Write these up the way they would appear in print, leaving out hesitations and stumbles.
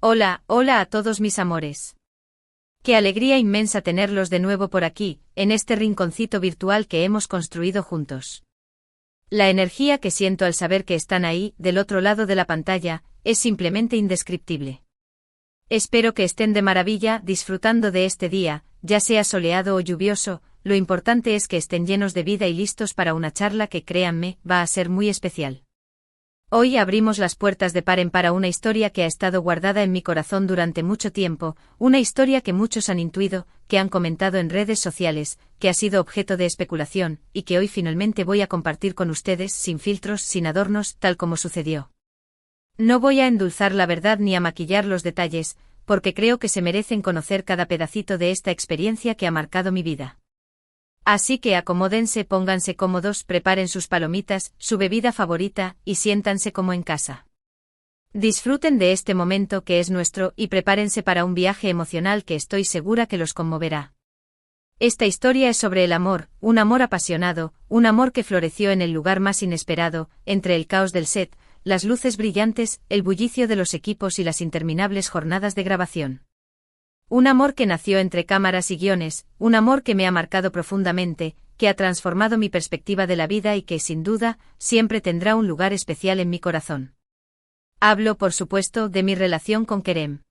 Hola, hola a todos mis amores. Qué alegría inmensa tenerlos de nuevo por aquí, en este rinconcito virtual que hemos construido juntos. La energía que siento al saber que están ahí, del otro lado de la pantalla, es simplemente indescriptible. Espero que estén de maravilla, disfrutando de este día, ya sea soleado o lluvioso, lo importante es que estén llenos de vida y listos para una charla que, créanme, va a ser muy especial. Hoy abrimos las puertas de par en par a una historia que ha estado guardada en mi corazón durante mucho tiempo, una historia que muchos han intuido, que han comentado en redes sociales, que ha sido objeto de especulación, y que hoy finalmente voy a compartir con ustedes sin filtros, sin adornos, tal como sucedió. No voy a endulzar la verdad ni a maquillar los detalles, porque creo que se merecen conocer cada pedacito de esta experiencia que ha marcado mi vida. Así que acomódense, pónganse cómodos, preparen sus palomitas, su bebida favorita, y siéntanse como en casa. Disfruten de este momento que es nuestro y prepárense para un viaje emocional que estoy segura que los conmoverá. Esta historia es sobre el amor, un amor apasionado, un amor que floreció en el lugar más inesperado, entre el caos del set, las luces brillantes, el bullicio de los equipos y las interminables jornadas de grabación. Un amor que nació entre cámaras y guiones, un amor que me ha marcado profundamente, que ha transformado mi perspectiva de la vida y que, sin duda, siempre tendrá un lugar especial en mi corazón. Hablo, por supuesto, de mi relación con Kerem.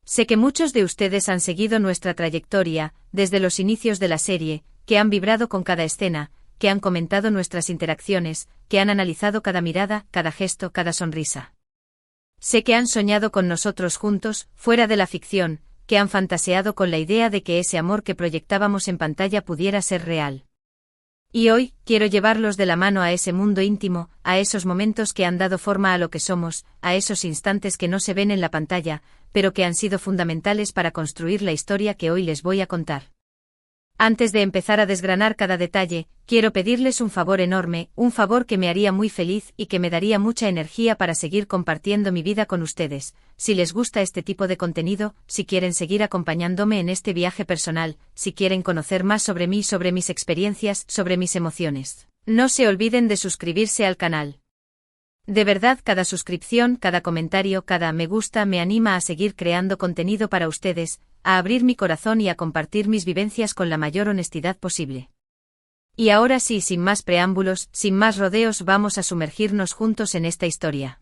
Sé que muchos de ustedes han seguido nuestra trayectoria, desde los inicios de la serie, que han vibrado con cada escena, que han comentado nuestras interacciones, que han analizado cada mirada, cada gesto, cada sonrisa. Sé que han soñado con nosotros juntos, fuera de la ficción, que han fantaseado con la idea de que ese amor que proyectábamos en pantalla pudiera ser real. Y hoy, quiero llevarlos de la mano a ese mundo íntimo, a esos momentos que han dado forma a lo que somos, a esos instantes que no se ven en la pantalla, pero que han sido fundamentales para construir la historia que hoy les voy a contar. Antes de empezar a desgranar cada detalle, quiero pedirles un favor enorme, un favor que me haría muy feliz y que me daría mucha energía para seguir compartiendo mi vida con ustedes. Si les gusta este tipo de contenido, si quieren seguir acompañándome en este viaje personal, si quieren conocer más sobre mí, sobre mis experiencias, sobre mis emociones, no se olviden de suscribirse al canal. De verdad, cada suscripción, cada comentario, cada me gusta me anima a seguir creando contenido para ustedes, a abrir mi corazón y a compartir mis vivencias con la mayor honestidad posible. Y ahora sí, sin más preámbulos, sin más rodeos, vamos a sumergirnos juntos en esta historia.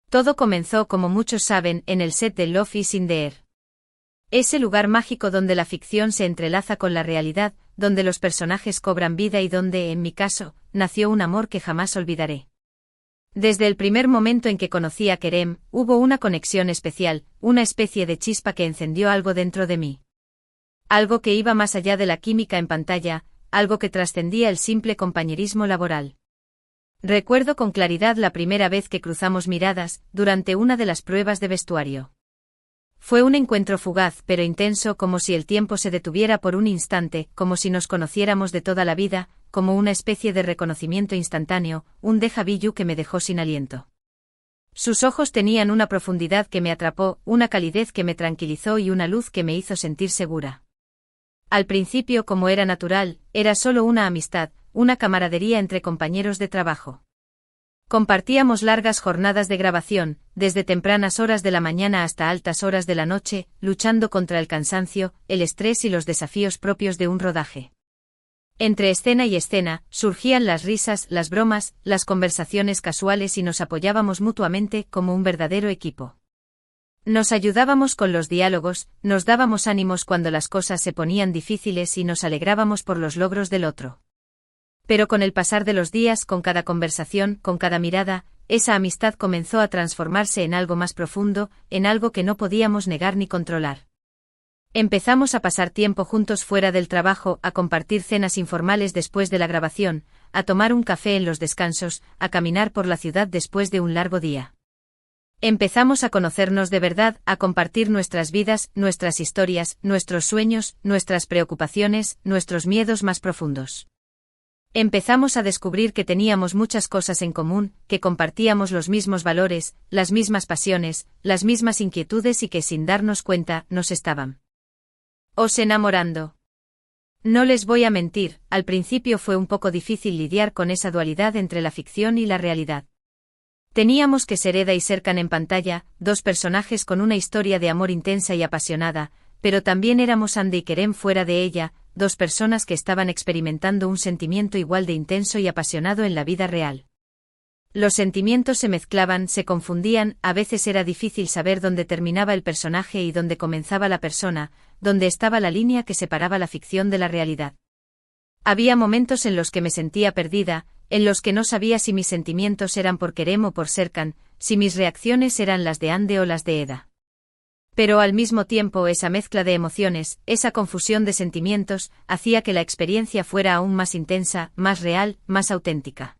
Todo comenzó, como muchos saben, en el set de Love is in the Air. Ese lugar mágico donde la ficción se entrelaza con la realidad, donde los personajes cobran vida y donde, en mi caso, nació un amor que jamás olvidaré. Desde el primer momento en que conocí a Kerem, hubo una conexión especial, una especie de chispa que encendió algo dentro de mí. Algo que iba más allá de la química en pantalla, algo que trascendía el simple compañerismo laboral. Recuerdo con claridad la primera vez que cruzamos miradas, durante una de las pruebas de vestuario. Fue un encuentro fugaz pero intenso, como si el tiempo se detuviera por un instante, como si nos conociéramos de toda la vida, como una especie de reconocimiento instantáneo, un déjà vu que me dejó sin aliento. Sus ojos tenían una profundidad que me atrapó, una calidez que me tranquilizó y una luz que me hizo sentir segura. Al principio, como era natural, era solo una amistad, una camaradería entre compañeros de trabajo. Compartíamos largas jornadas de grabación, desde tempranas horas de la mañana hasta altas horas de la noche, luchando contra el cansancio, el estrés y los desafíos propios de un rodaje. Entre escena y escena, surgían las risas, las bromas, las conversaciones casuales y nos apoyábamos mutuamente como un verdadero equipo. Nos ayudábamos con los diálogos, nos dábamos ánimos cuando las cosas se ponían difíciles y nos alegrábamos por los logros del otro. Pero con el pasar de los días, con cada conversación, con cada mirada, esa amistad comenzó a transformarse en algo más profundo, en algo que no podíamos negar ni controlar. Empezamos a pasar tiempo juntos fuera del trabajo, a compartir cenas informales después de la grabación, a tomar un café en los descansos, a caminar por la ciudad después de un largo día. Empezamos a conocernos de verdad, a compartir nuestras vidas, nuestras historias, nuestros sueños, nuestras preocupaciones, nuestros miedos más profundos. Empezamos a descubrir que teníamos muchas cosas en común, que compartíamos los mismos valores, las mismas pasiones, las mismas inquietudes y que sin darnos cuenta, nos estaban enamorando. No les voy a mentir, al principio fue un poco difícil lidiar con esa dualidad entre la ficción y la realidad. Teníamos que ser Eda y Serkan en pantalla, dos personajes con una historia de amor intensa y apasionada, pero también éramos Ande y Kerem fuera de ella, dos personas que estaban experimentando un sentimiento igual de intenso y apasionado en la vida real. Los sentimientos se mezclaban, se confundían, a veces era difícil saber dónde terminaba el personaje y dónde comenzaba la persona, dónde estaba la línea que separaba la ficción de la realidad. Había momentos en los que me sentía perdida, en los que no sabía si mis sentimientos eran por Kerem o por Serkan, si mis reacciones eran las de Ande o las de Eda. Pero al mismo tiempo esa mezcla de emociones, esa confusión de sentimientos, hacía que la experiencia fuera aún más intensa, más real, más auténtica.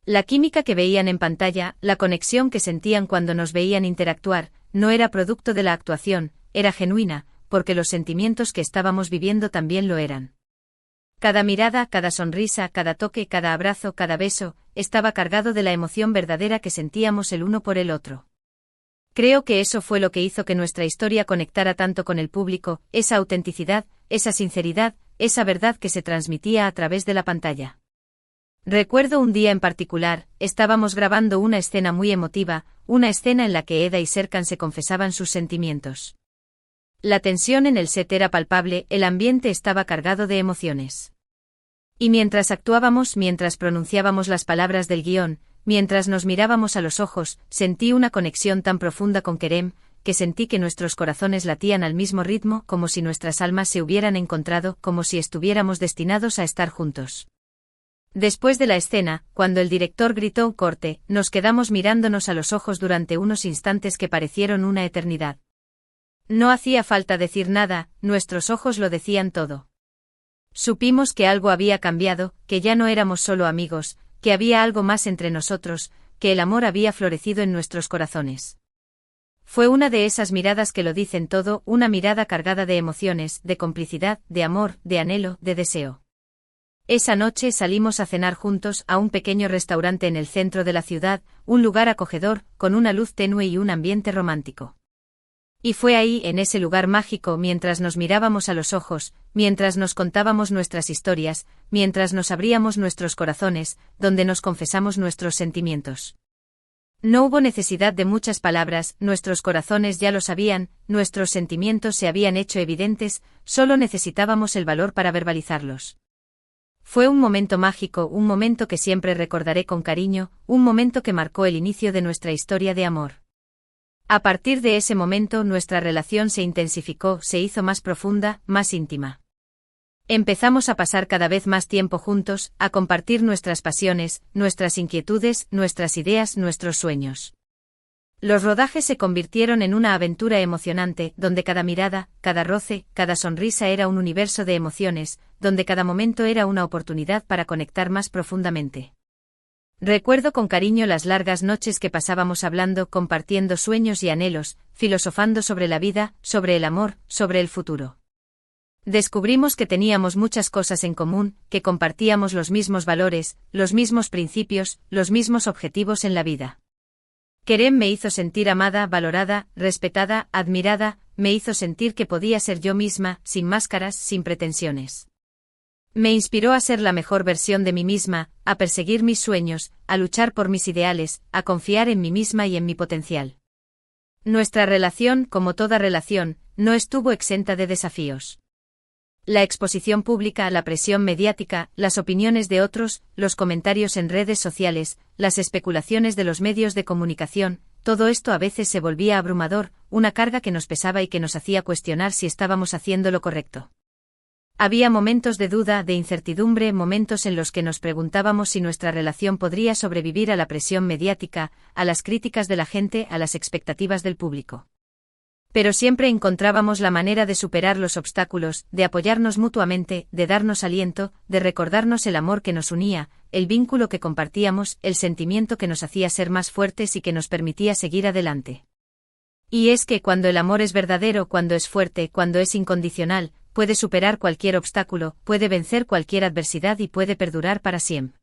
La química que veían en pantalla, la conexión que sentían cuando nos veían interactuar, no era producto de la actuación, era genuina, porque los sentimientos que estábamos viviendo también lo eran. Cada mirada, cada sonrisa, cada toque, cada abrazo, cada beso, estaba cargado de la emoción verdadera que sentíamos el uno por el otro. Creo que eso fue lo que hizo que nuestra historia conectara tanto con el público, esa autenticidad, esa sinceridad, esa verdad que se transmitía a través de la pantalla. Recuerdo un día en particular, estábamos grabando una escena muy emotiva, una escena en la que Eda y Serkan se confesaban sus sentimientos. La tensión en el set era palpable, el ambiente estaba cargado de emociones. Y mientras actuábamos, mientras pronunciábamos las palabras del guión, mientras nos mirábamos a los ojos, sentí una conexión tan profunda con Kerem, que sentí que nuestros corazones latían al mismo ritmo, como si nuestras almas se hubieran encontrado, como si estuviéramos destinados a estar juntos. Después de la escena, cuando el director gritó "corte", nos quedamos mirándonos a los ojos durante unos instantes que parecieron una eternidad. No hacía falta decir nada, nuestros ojos lo decían todo. Supimos que algo había cambiado, que ya no éramos solo amigos, que había algo más entre nosotros, que el amor había florecido en nuestros corazones. Fue una de esas miradas que lo dicen todo, una mirada cargada de emociones, de complicidad, de amor, de anhelo, de deseo. Esa noche salimos a cenar juntos a un pequeño restaurante en el centro de la ciudad, un lugar acogedor, con una luz tenue y un ambiente romántico. Y fue ahí, en ese lugar mágico, mientras nos mirábamos a los ojos, mientras nos contábamos nuestras historias, mientras nos abríamos nuestros corazones, donde nos confesamos nuestros sentimientos. No hubo necesidad de muchas palabras, nuestros corazones ya lo sabían, nuestros sentimientos se habían hecho evidentes, solo necesitábamos el valor para verbalizarlos. Fue un momento mágico, un momento que siempre recordaré con cariño, un momento que marcó el inicio de nuestra historia de amor. A partir de ese momento nuestra relación se intensificó, se hizo más profunda, más íntima. Empezamos a pasar cada vez más tiempo juntos, a compartir nuestras pasiones, nuestras inquietudes, nuestras ideas, nuestros sueños. Los rodajes se convirtieron en una aventura emocionante, donde cada mirada, cada roce, cada sonrisa era un universo de emociones, donde cada momento era una oportunidad para conectar más profundamente. Recuerdo con cariño las largas noches que pasábamos hablando, compartiendo sueños y anhelos, filosofando sobre la vida, sobre el amor, sobre el futuro. Descubrimos que teníamos muchas cosas en común, que compartíamos los mismos valores, los mismos principios, los mismos objetivos en la vida. Kerem me hizo sentir amada, valorada, respetada, admirada, me hizo sentir que podía ser yo misma, sin máscaras, sin pretensiones. Me inspiró a ser la mejor versión de mí misma, a perseguir mis sueños, a luchar por mis ideales, a confiar en mí misma y en mi potencial. Nuestra relación, como toda relación, no estuvo exenta de desafíos. La exposición pública, la presión mediática, las opiniones de otros, los comentarios en redes sociales, las especulaciones de los medios de comunicación, todo esto a veces se volvía abrumador, una carga que nos pesaba y que nos hacía cuestionar si estábamos haciendo lo correcto. Había momentos de duda, de incertidumbre, momentos en los que nos preguntábamos si nuestra relación podría sobrevivir a la presión mediática, a las críticas de la gente, a las expectativas del público. Pero siempre encontrábamos la manera de superar los obstáculos, de apoyarnos mutuamente, de darnos aliento, de recordarnos el amor que nos unía, el vínculo que compartíamos, el sentimiento que nos hacía ser más fuertes y que nos permitía seguir adelante. Y es que cuando el amor es verdadero, cuando es fuerte, cuando es incondicional, puede superar cualquier obstáculo, puede vencer cualquier adversidad y puede perdurar para siempre.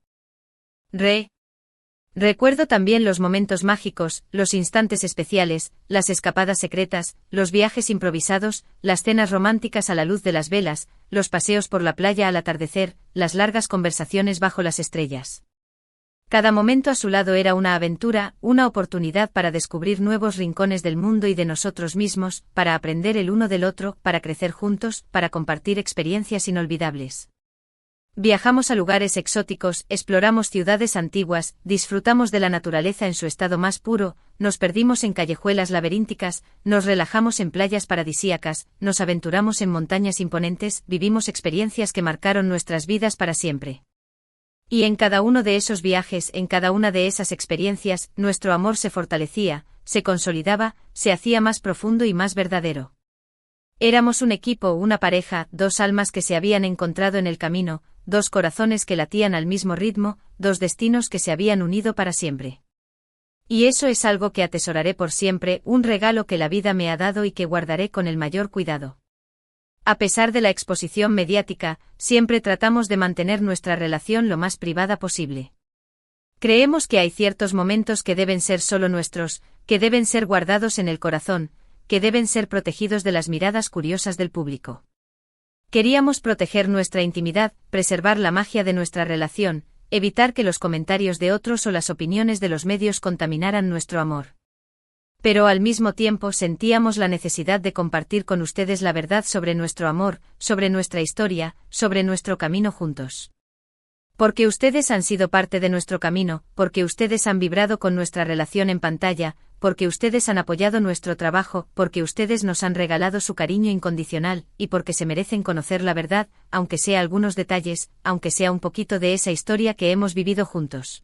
Recuerdo también los momentos mágicos, los instantes especiales, las escapadas secretas, los viajes improvisados, las cenas románticas a la luz de las velas, los paseos por la playa al atardecer, las largas conversaciones bajo las estrellas. Cada momento a su lado era una aventura, una oportunidad para descubrir nuevos rincones del mundo y de nosotros mismos, para aprender el uno del otro, para crecer juntos, para compartir experiencias inolvidables. Viajamos a lugares exóticos, exploramos ciudades antiguas, disfrutamos de la naturaleza en su estado más puro, nos perdimos en callejuelas laberínticas, nos relajamos en playas paradisíacas, nos aventuramos en montañas imponentes, vivimos experiencias que marcaron nuestras vidas para siempre. Y en cada uno de esos viajes, en cada una de esas experiencias, nuestro amor se fortalecía, se consolidaba, se hacía más profundo y más verdadero. Éramos un equipo, una pareja, dos almas que se habían encontrado en el camino, dos corazones que latían al mismo ritmo, dos destinos que se habían unido para siempre. Y eso es algo que atesoraré por siempre, un regalo que la vida me ha dado y que guardaré con el mayor cuidado. A pesar de la exposición mediática, siempre tratamos de mantener nuestra relación lo más privada posible. Creemos que hay ciertos momentos que deben ser solo nuestros, que deben ser guardados en el corazón, que deben ser protegidos de las miradas curiosas del público. Queríamos proteger nuestra intimidad, preservar la magia de nuestra relación, evitar que los comentarios de otros o las opiniones de los medios contaminaran nuestro amor. Pero al mismo tiempo sentíamos la necesidad de compartir con ustedes la verdad sobre nuestro amor, sobre nuestra historia, sobre nuestro camino juntos. Porque ustedes han sido parte de nuestro camino, porque ustedes han vibrado con nuestra relación en pantalla, porque ustedes han apoyado nuestro trabajo, porque ustedes nos han regalado su cariño incondicional, y porque se merecen conocer la verdad, aunque sea algunos detalles, aunque sea un poquito de esa historia que hemos vivido juntos.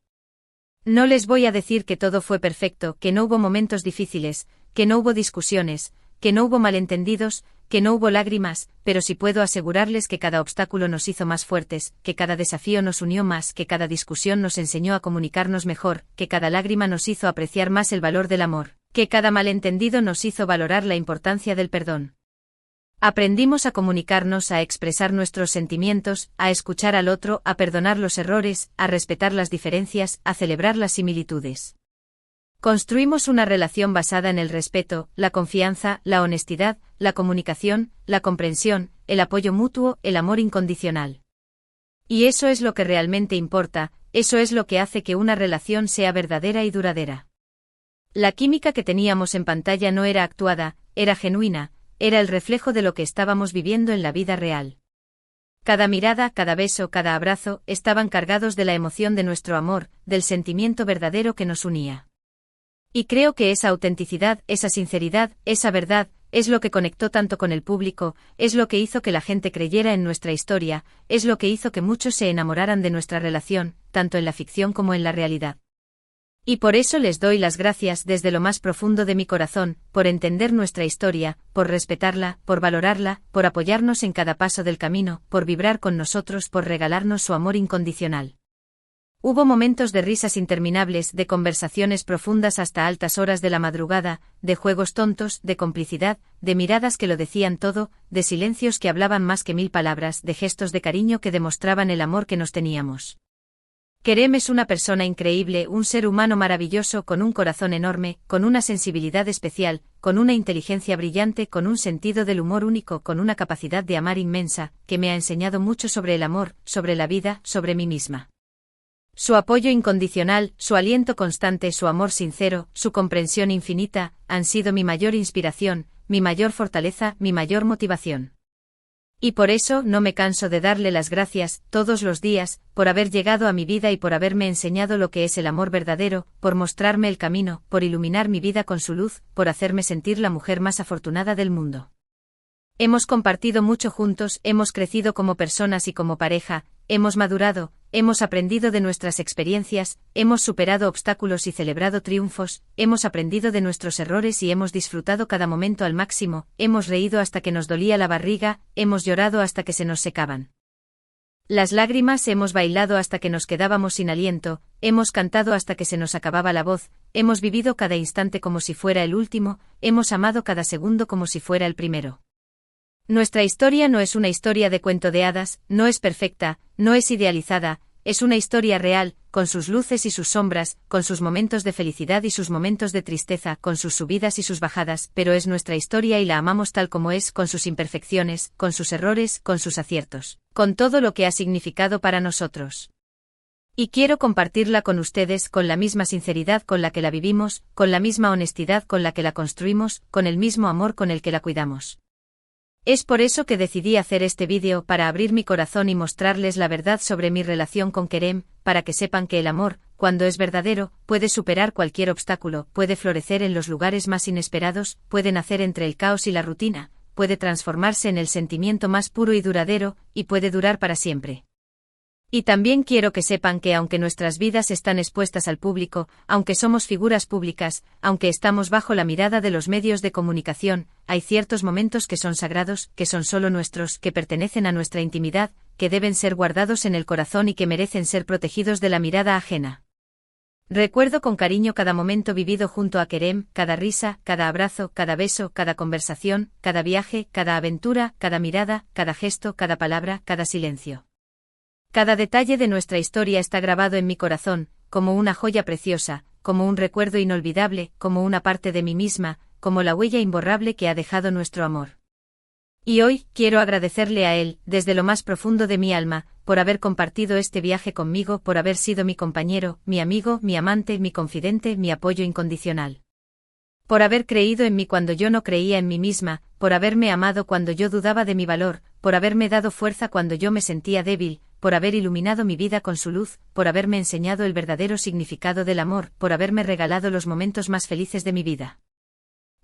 No les voy a decir que todo fue perfecto, que no hubo momentos difíciles, que no hubo discusiones, que no hubo malentendidos, que no hubo lágrimas, pero sí puedo asegurarles que cada obstáculo nos hizo más fuertes, que cada desafío nos unió más, que cada discusión nos enseñó a comunicarnos mejor, que cada lágrima nos hizo apreciar más el valor del amor, que cada malentendido nos hizo valorar la importancia del perdón. Aprendimos a comunicarnos, a expresar nuestros sentimientos, a escuchar al otro, a perdonar los errores, a respetar las diferencias, a celebrar las similitudes. Construimos una relación basada en el respeto, la confianza, la honestidad, la comunicación, la comprensión, el apoyo mutuo, el amor incondicional. Y eso es lo que realmente importa, eso es lo que hace que una relación sea verdadera y duradera. La química que teníamos en pantalla no era actuada, era genuina, era el reflejo de lo que estábamos viviendo en la vida real. Cada mirada, cada beso, cada abrazo, estaban cargados de la emoción de nuestro amor, del sentimiento verdadero que nos unía. Y creo que esa autenticidad, esa sinceridad, esa verdad, es lo que conectó tanto con el público, es lo que hizo que la gente creyera en nuestra historia, es lo que hizo que muchos se enamoraran de nuestra relación, tanto en la ficción como en la realidad. Y por eso les doy las gracias desde lo más profundo de mi corazón, por entender nuestra historia, por respetarla, por valorarla, por apoyarnos en cada paso del camino, por vibrar con nosotros, por regalarnos su amor incondicional. Hubo momentos de risas interminables, de conversaciones profundas hasta altas horas de la madrugada, de juegos tontos, de complicidad, de miradas que lo decían todo, de silencios que hablaban más que 1000 palabras, de gestos de cariño que demostraban el amor que nos teníamos. Kerem es una persona increíble, un ser humano maravilloso con un corazón enorme, con una sensibilidad especial, con una inteligencia brillante, con un sentido del humor único, con una capacidad de amar inmensa, que me ha enseñado mucho sobre el amor, sobre la vida, sobre mí misma. Su apoyo incondicional, su aliento constante, su amor sincero, su comprensión infinita, han sido mi mayor inspiración, mi mayor fortaleza, mi mayor motivación. Y por eso no me canso de darle las gracias, todos los días, por haber llegado a mi vida y por haberme enseñado lo que es el amor verdadero, por mostrarme el camino, por iluminar mi vida con su luz, por hacerme sentir la mujer más afortunada del mundo. Hemos compartido mucho juntos, hemos crecido como personas y como pareja, hemos madurado, hemos aprendido de nuestras experiencias, hemos superado obstáculos y celebrado triunfos, hemos aprendido de nuestros errores y hemos disfrutado cada momento al máximo, hemos reído hasta que nos dolía la barriga, hemos llorado hasta que se nos secaban las lágrimas, hemos bailado hasta que nos quedábamos sin aliento, hemos cantado hasta que se nos acababa la voz, hemos vivido cada instante como si fuera el último, hemos amado cada segundo como si fuera el primero. Nuestra historia no es una historia de cuento de hadas, no es perfecta, no es idealizada, es una historia real, con sus luces y sus sombras, con sus momentos de felicidad y sus momentos de tristeza, con sus subidas y sus bajadas, pero es nuestra historia y la amamos tal como es, con sus imperfecciones, con sus errores, con sus aciertos, con todo lo que ha significado para nosotros. Y quiero compartirla con ustedes con la misma sinceridad con la que la vivimos, con la misma honestidad con la que la construimos, con el mismo amor con el que la cuidamos. Es por eso que decidí hacer este vídeo, para abrir mi corazón y mostrarles la verdad sobre mi relación con Kerem, para que sepan que el amor, cuando es verdadero, puede superar cualquier obstáculo, puede florecer en los lugares más inesperados, puede nacer entre el caos y la rutina, puede transformarse en el sentimiento más puro y duradero, y puede durar para siempre. Y también quiero que sepan que aunque nuestras vidas están expuestas al público, aunque somos figuras públicas, aunque estamos bajo la mirada de los medios de comunicación, hay ciertos momentos que son sagrados, que son solo nuestros, que pertenecen a nuestra intimidad, que deben ser guardados en el corazón y que merecen ser protegidos de la mirada ajena. Recuerdo con cariño cada momento vivido junto a Kerem, cada risa, cada abrazo, cada beso, cada conversación, cada viaje, cada aventura, cada mirada, cada gesto, cada palabra, cada silencio. Cada detalle de nuestra historia está grabado en mi corazón, como una joya preciosa, como un recuerdo inolvidable, como una parte de mí misma, como la huella imborrable que ha dejado nuestro amor. Y hoy, quiero agradecerle a él, desde lo más profundo de mi alma, por haber compartido este viaje conmigo, por haber sido mi compañero, mi amigo, mi amante, mi confidente, mi apoyo incondicional. Por haber creído en mí cuando yo no creía en mí misma, por haberme amado cuando yo dudaba de mi valor, por haberme dado fuerza cuando yo me sentía débil, por haber iluminado mi vida con su luz, por haberme enseñado el verdadero significado del amor, por haberme regalado los momentos más felices de mi vida.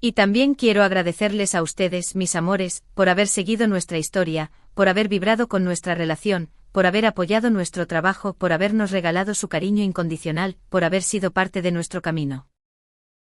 Y también quiero agradecerles a ustedes, mis amores, por haber seguido nuestra historia, por haber vibrado con nuestra relación, por haber apoyado nuestro trabajo, por habernos regalado su cariño incondicional, por haber sido parte de nuestro camino.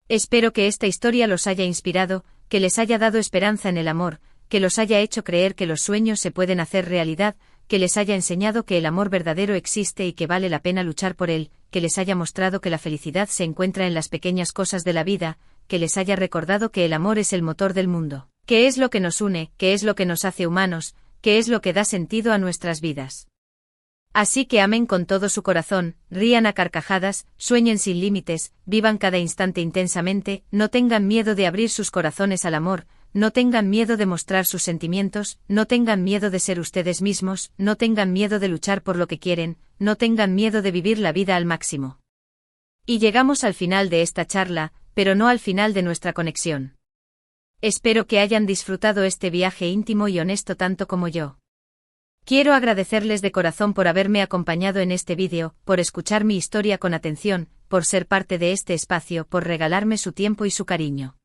Espero que esta historia los haya inspirado, que les haya dado esperanza en el amor, que los haya hecho creer que los sueños se pueden hacer realidad, que les haya enseñado que el amor verdadero existe y que vale la pena luchar por él, que les haya mostrado que la felicidad se encuentra en las pequeñas cosas de la vida, que les haya recordado que el amor es el motor del mundo, que es lo que nos une, que es lo que nos hace humanos, que es lo que da sentido a nuestras vidas. Así que amen con todo su corazón, rían a carcajadas, sueñen sin límites, vivan cada instante intensamente, no tengan miedo de abrir sus corazones al amor, no tengan miedo de mostrar sus sentimientos, no tengan miedo de ser ustedes mismos, no tengan miedo de luchar por lo que quieren, no tengan miedo de vivir la vida al máximo. Y llegamos al final de esta charla, pero no al final de nuestra conexión. Espero que hayan disfrutado este viaje íntimo y honesto tanto como yo. Quiero agradecerles de corazón por haberme acompañado en este vídeo, por escuchar mi historia con atención, por ser parte de este espacio, por regalarme su tiempo y su cariño.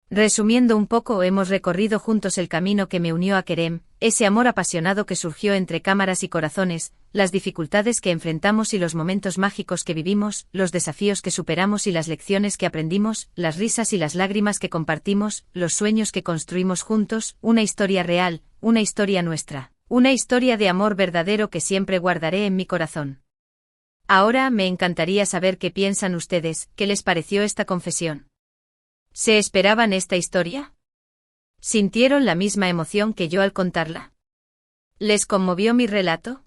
Resumiendo un poco, hemos recorrido juntos el camino que me unió a Kerem, ese amor apasionado que surgió entre cámaras y corazones, las dificultades que enfrentamos y los momentos mágicos que vivimos, los desafíos que superamos y las lecciones que aprendimos, las risas y las lágrimas que compartimos, los sueños que construimos juntos, una historia real, una historia nuestra, una historia de amor verdadero que siempre guardaré en mi corazón. Ahora me encantaría saber qué piensan ustedes, qué les pareció esta confesión. ¿Se esperaban esta historia? ¿Sintieron la misma emoción que yo al contarla? ¿Les conmovió mi relato?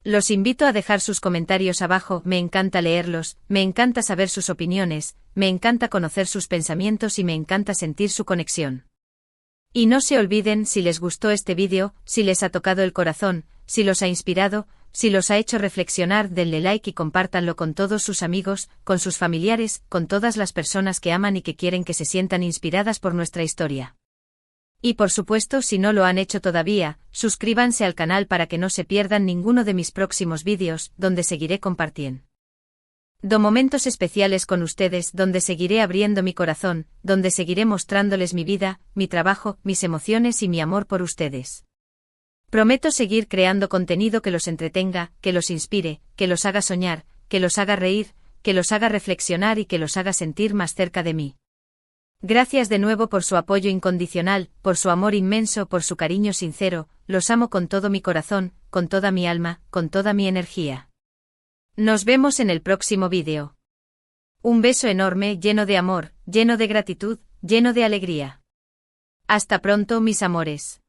Los invito a dejar sus comentarios abajo, me encanta leerlos, me encanta saber sus opiniones, me encanta conocer sus pensamientos y me encanta sentir su conexión. Y no se olviden, si les gustó este vídeo, si les ha tocado el corazón, si los ha inspirado, si los ha hecho reflexionar, denle like y compártanlo con todos sus amigos, con sus familiares, con todas las personas que aman y que quieren que se sientan inspiradas por nuestra historia. Y por supuesto, si no lo han hecho todavía, suscríbanse al canal para que no se pierdan ninguno de mis próximos vídeos, donde seguiré compartiendo momentos especiales con ustedes, donde seguiré abriendo mi corazón, donde seguiré mostrándoles mi vida, mi trabajo, mis emociones y mi amor por ustedes. Prometo seguir creando contenido que los entretenga, que los inspire, que los haga soñar, que los haga reír, que los haga reflexionar y que los haga sentir más cerca de mí. Gracias de nuevo por su apoyo incondicional, por su amor inmenso, por su cariño sincero, los amo con todo mi corazón, con toda mi alma, con toda mi energía. Nos vemos en el próximo vídeo. Un beso enorme, lleno de amor, lleno de gratitud, lleno de alegría. Hasta pronto, mis amores.